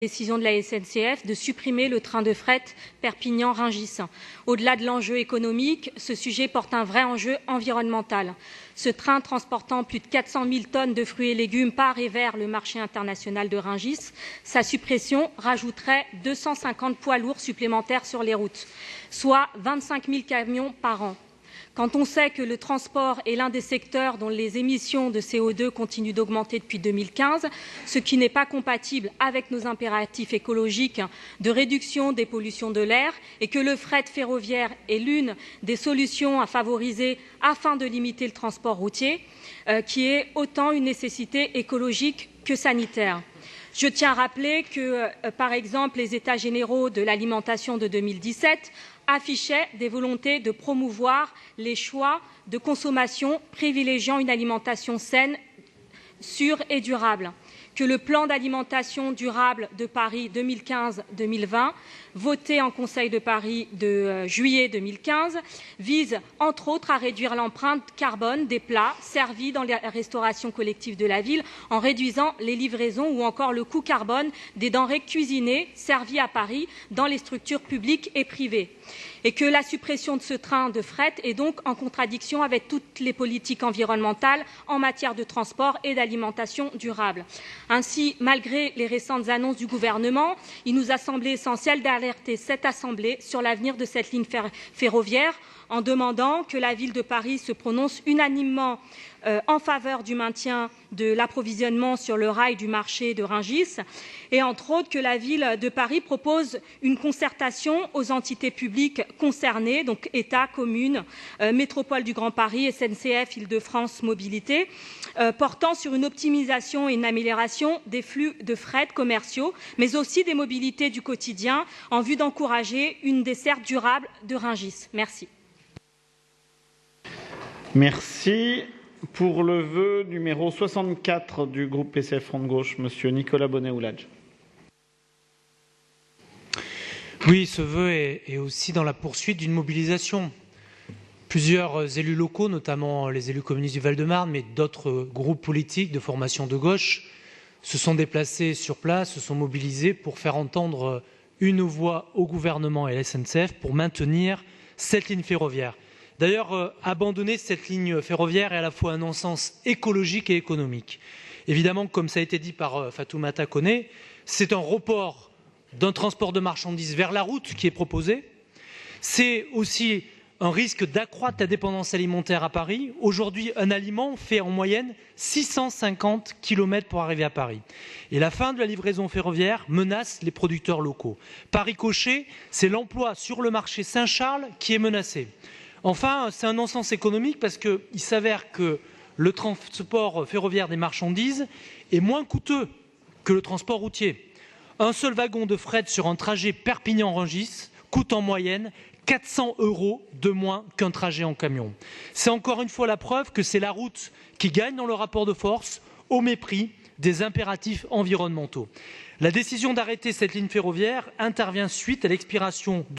Décision de la SNCF de supprimer le train de fret Perpignan-Rungis. Au-delà de l'enjeu économique, ce sujet porte un vrai enjeu environnemental. Ce train transportant plus de 400 000 tonnes de fruits et légumes part et vers le marché international de Rungis. Sa suppression rajouterait 250 poids lourds supplémentaires sur les routes, soit 25 000 camions par an. Quand on sait que le transport est l'un des secteurs dont les émissions de CO2 continuent d'augmenter depuis 2015, ce qui n'est pas compatible avec nos impératifs écologiques de réduction des pollutions de l'air, et que le fret ferroviaire est l'une des solutions à favoriser afin de limiter le transport routier, qui est autant une nécessité écologique que sanitaire. Je tiens à rappeler que, par exemple, les États généraux de l'alimentation de 2017 affichait des volontés de promouvoir les choix de consommation privilégiant une alimentation saine, sûre et durable, que le plan d'alimentation durable de Paris 2015-2020, voté en Conseil de Paris de juillet 2015, vise entre autres à réduire l'empreinte carbone des plats servis dans la restauration collective de la ville en réduisant les livraisons ou encore le coût carbone des denrées cuisinées servies à Paris dans les structures publiques et privées. Et que la suppression de ce train de fret est donc en contradiction avec toutes les politiques environnementales en matière de transport et d'alimentation durable. Ainsi, malgré les récentes annonces du gouvernement, il nous a semblé essentiel d'alerter cette Assemblée sur l'avenir de cette ligne ferroviaire en demandant que la ville de Paris se prononce unanimement en faveur du maintien de l'approvisionnement sur le rail du marché de Rungis et entre autres que la ville de Paris propose une concertation aux entités publiques concernées, donc État, communes, Métropole du Grand Paris, SNCF, Île-de-France Mobilité, portant sur une optimisation et une amélioration des flux de fret commerciaux, mais aussi des mobilités du quotidien en vue d'encourager une desserte durable de Rungis. Merci. Merci. Pour le vœu numéro 64 du groupe PCF Front de Gauche, Monsieur Nicolas Bonnet-Ouladj. Oui, ce vœu est aussi dans la poursuite d'une mobilisation. Plusieurs élus locaux, notamment les élus communistes du Val-de-Marne, mais d'autres groupes politiques de formation de gauche, se sont déplacés sur place, se sont mobilisés pour faire entendre une voix au gouvernement et à la SNCF pour maintenir cette ligne ferroviaire. D'ailleurs, abandonner cette ligne ferroviaire est à la fois un non-sens écologique et économique. Évidemment, comme ça a été dit par Fatoumata Koné, c'est un report d'un transport de marchandises vers la route qui est proposé. C'est aussi un risque d'accroître la dépendance alimentaire à Paris. Aujourd'hui, un aliment fait en moyenne 650 km pour arriver à Paris. Et la fin de la livraison ferroviaire menace les producteurs locaux. Par ricochet, c'est l'emploi sur le marché Saint-Charles qui est menacé. Enfin, c'est un non-sens économique parce qu'il s'avère que le transport ferroviaire des marchandises est moins coûteux que le transport routier. Un seul wagon de fret sur un trajet Perpignan-Rungis coûte en moyenne 400 € de moins qu'un trajet en camion. C'est encore une fois la preuve que c'est la route qui gagne dans le rapport de force au mépris des impératifs environnementaux. La décision d'arrêter cette ligne ferroviaire intervient suite à l'expiration